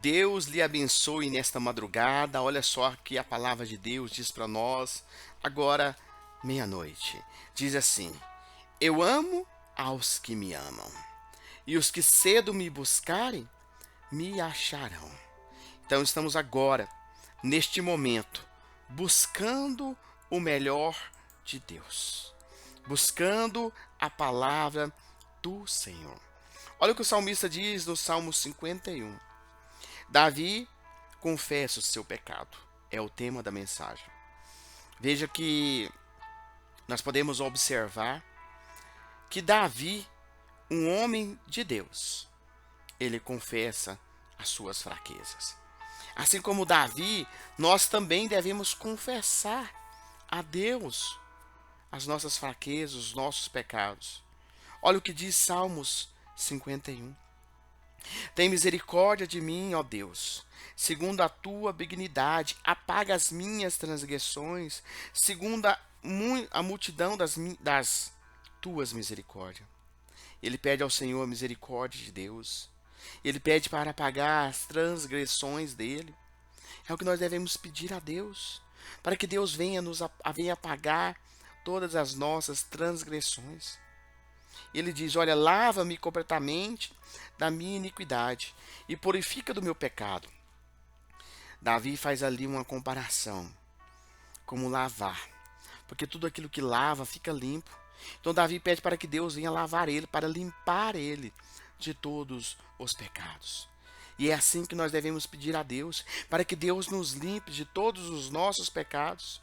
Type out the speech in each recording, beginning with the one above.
Deus lhe abençoe nesta madrugada. Olha só que a palavra de Deus diz para nós, agora, meia-noite. Diz assim: Eu amo aos que me amam, e os que cedo me buscarem, me acharão. Então estamos agora, neste momento, buscando o melhor de Deus, buscando a palavra do Senhor. Olha o que o salmista diz no Salmo 51. Davi confessa o seu pecado. É o tema da mensagem. Veja que nós podemos observar que Davi, um homem de Deus, ele confessa as suas fraquezas. Assim como Davi, nós também devemos confessar a Deus as nossas fraquezas, os nossos pecados. Olha o que diz Salmos 51. Tem misericórdia de mim, ó Deus, segundo a tua benignidade, apaga as minhas transgressões, segundo a multidão das tuas misericórdias. Ele pede ao Senhor a misericórdia de Deus. Ele pede para apagar as transgressões dele. É o que nós devemos pedir a Deus, para que Deus venha apagar todas as nossas transgressões. Ele diz: Olha, lava-me completamente da minha iniquidade e purifica do meu pecado. Davi faz ali uma comparação, como lavar, porque tudo aquilo que lava fica limpo. Então Davi pede para que Deus venha lavar ele, para limpar ele de todos os pecados. E é assim que nós devemos pedir a Deus, para que Deus nos limpe de todos os nossos pecados.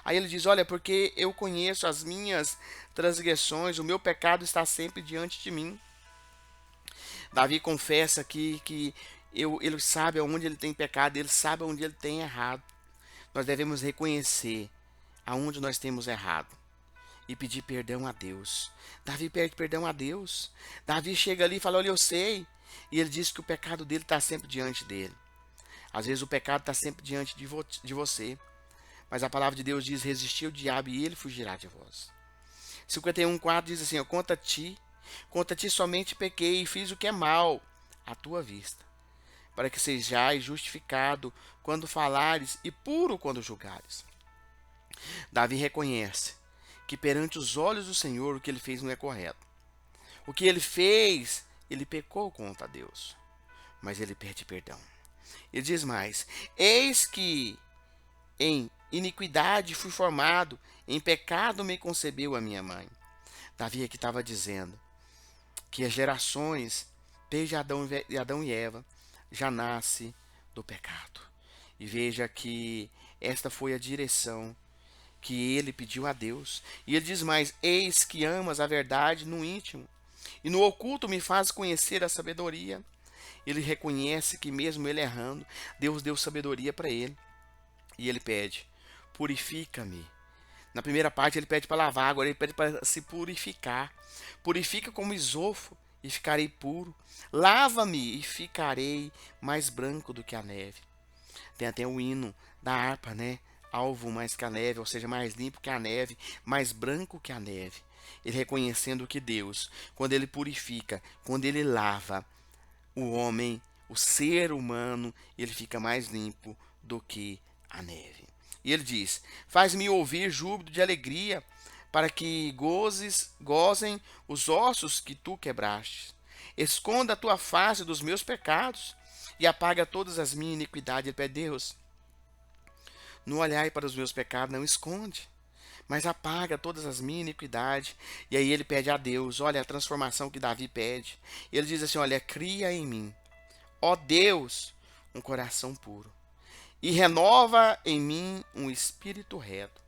Aí ele diz: Olha, porque eu conheço as minhas transgressões, o meu pecado está sempre diante de mim. Davi confessa aqui que ele sabe aonde ele tem pecado, ele sabe aonde ele tem errado. Nós devemos reconhecer aonde nós temos errado e pedir perdão a Deus. Davi pede perdão a Deus. Davi chega ali e fala: Olha, eu sei. E ele diz que o pecado dele está sempre diante dele. Às vezes o pecado está sempre diante de você. Mas a palavra de Deus diz: resistir o diabo e ele fugirá de vós. 51:4 diz assim: contra ti somente pequei e fiz o que é mal à tua vista, para que sejais justificado quando falares e puro quando julgares. Davi reconhece que perante os olhos do Senhor o que ele fez não é correto. O que ele fez, ele pecou contra Deus, mas ele pede perdão. Ele diz mais: eis que em iniquidade fui formado, em pecado me concebeu a minha mãe. Davi aqui estava dizendo que as gerações, desde Adão e Eva, já nasce do pecado. E veja que esta foi a direção que ele pediu a Deus. E ele diz mais: eis que amas a verdade no íntimo, e no oculto me faz conhecer a sabedoria. Ele reconhece que mesmo ele errando, Deus deu sabedoria para ele. E ele pede: purifica-me. Na primeira parte ele pede para lavar, agora ele pede para se purificar. Purifica como isopo e ficarei puro. Lava-me e ficarei mais branco do que a neve. Tem até o hino da harpa, né? Alvo mais que a neve, ou seja, mais limpo que a neve, mais branco que a neve. Ele reconhecendo que Deus, quando ele purifica, quando ele lava o homem, o ser humano, ele fica mais limpo do que a neve. E ele diz: faz-me ouvir júbilo de alegria, para que gozem os ossos que tu quebraste. Esconda a tua face dos meus pecados e apaga todas as minhas iniquidades. Ele pede: Deus, não olhai para os meus pecados, não esconde, mas apaga todas as minhas iniquidades. E aí ele pede a Deus, olha a transformação que Davi pede. Ele diz assim: olha, cria em mim, ó Deus, um coração puro, e renova em mim um espírito reto.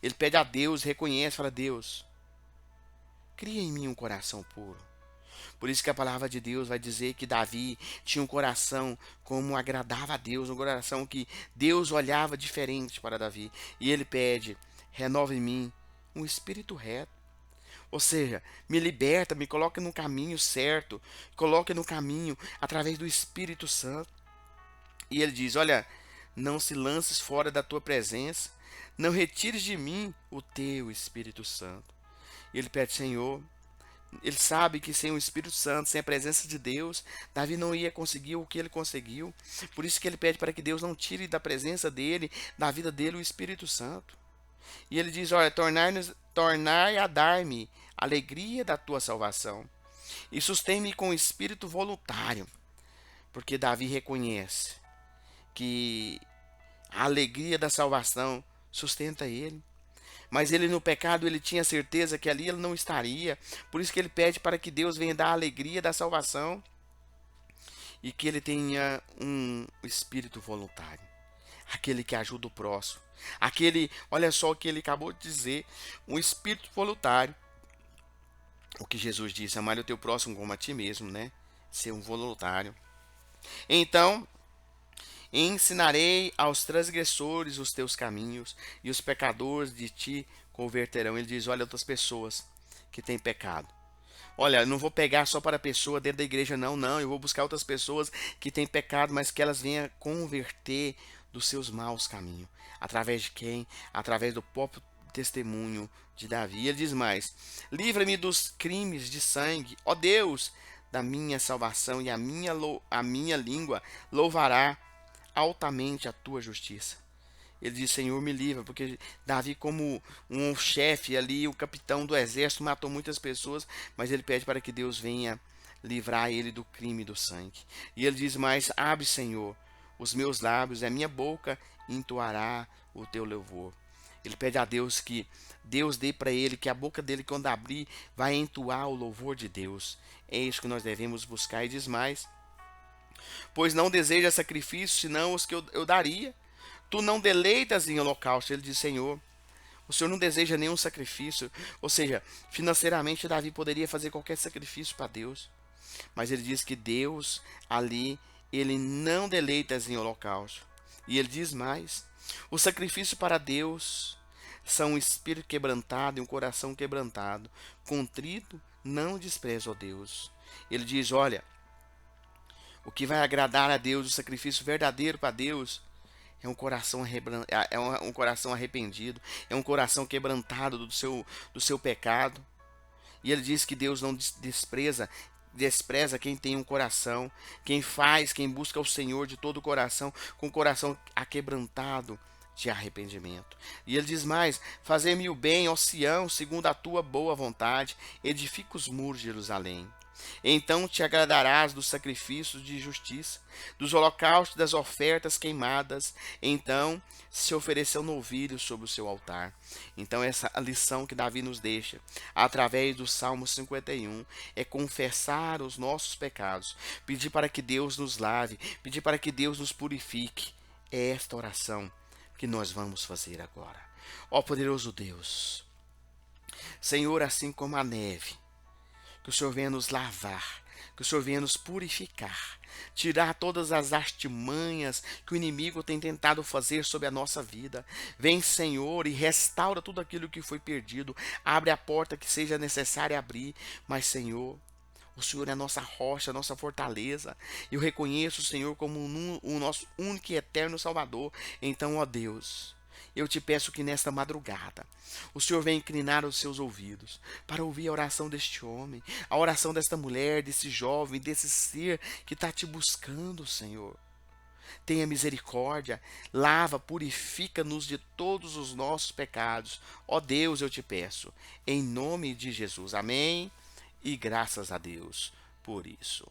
Ele pede a Deus, reconhece, fala: Deus, cria em mim um coração puro. Por isso que a palavra de Deus vai dizer que Davi tinha um coração como agradava a Deus, um coração que Deus olhava diferente para Davi. E ele pede: renova em mim um espírito reto. Ou seja, me liberta, me coloque no caminho certo, coloque no caminho através do Espírito Santo. E ele diz: olha, não se lances fora da tua presença, não retires de mim o teu Espírito Santo. E ele pede: Senhor, Ele sabe que sem o Espírito Santo, sem a presença de Deus, Davi não ia conseguir o que ele conseguiu. Por isso que ele pede para que Deus não tire da presença dele, da vida dele, o Espírito Santo. E ele diz: olha, tornai a dar-me alegria da tua salvação e sustém-me com espírito voluntário, porque Davi reconhece que a alegria da salvação sustenta ele. Mas ele no pecado, ele tinha certeza que ali ele não estaria. Por isso que ele pede para que Deus venha dar a alegria da salvação e que ele tenha um espírito voluntário, aquele que ajuda o próximo. Aquele, olha só o que ele acabou de dizer, um espírito voluntário. O que Jesus disse, amar o teu próximo como a ti mesmo, né? Ser um voluntário. Então, ensinarei aos transgressores os teus caminhos, e os pecadores de ti converterão. Ele diz: olha, outras pessoas que têm pecado. Olha, eu não vou pegar só para a pessoa dentro da igreja, não, não. Eu vou buscar outras pessoas que têm pecado, mas que elas venham converter dos seus maus caminhos. Através de quem? Através do próprio testemunho de Davi. Ele diz mais: livra-me dos crimes de sangue, ó Deus, da minha salvação, e a minha língua louvará altamente a tua justiça. Ele diz: Senhor, me livra, porque Davi, como um chefe ali, o capitão do exército, matou muitas pessoas, mas ele pede para que Deus venha livrar ele do crime e do sangue. E ele diz mais: abre, Senhor, os meus lábios, e a minha boca entoará o teu louvor. Ele pede a Deus que Deus dê para ele, que a boca dele, quando abrir, vai entoar o louvor de Deus. É isso que nós devemos buscar. E diz mais: pois não deseja sacrifício, senão os que eu daria. Tu não deleitas em holocausto. Ele diz: Senhor, o Senhor não deseja nenhum sacrifício. Ou seja, financeiramente Davi poderia fazer qualquer sacrifício para Deus. Mas ele diz que Deus ali, ele não deleita em holocausto. E ele diz mais: o sacrifício para Deus são um espírito quebrantado e um coração quebrantado. Contrito, não despreza, ó Deus. Ele diz: olha, o que vai agradar a Deus, o sacrifício verdadeiro para Deus, é um coração arrependido, é um coração quebrantado do seu pecado. E ele diz que Deus não despreza quem tem um coração, quem busca o Senhor de todo o coração, com o coração aquebrantado de arrependimento. E ele diz mais: fazer-me o bem, ó Sião, segundo a tua boa vontade, edifica os muros de Jerusalém. Então te agradarás dos sacrifícios de justiça, dos holocaustos, das ofertas queimadas. Então se ofereceu novilho sobre o seu altar. Então essa lição que Davi nos deixa, através do Salmo 51, é confessar os nossos pecados, pedir para que Deus nos lave, pedir para que Deus nos purifique. É esta oração que nós vamos fazer agora. Ó poderoso Deus, Senhor, assim como a neve, que o Senhor venha nos lavar, que o Senhor venha nos purificar, tirar todas as artimanhas que o inimigo tem tentado fazer sobre a nossa vida. Vem, Senhor, e restaura tudo aquilo que foi perdido. Abre a porta que seja necessário abrir, mas, Senhor, o Senhor é a nossa rocha, a nossa fortaleza. Eu reconheço o Senhor como o nosso único e eterno Salvador. Então, ó Deus, eu te peço que nesta madrugada o Senhor venha inclinar os seus ouvidos para ouvir a oração deste homem, a oração desta mulher, desse jovem, desse ser que está te buscando, Senhor. Tenha misericórdia, lava, purifica-nos de todos os nossos pecados. Ó Deus, eu te peço, em nome de Jesus. Amém. E graças a Deus por isso.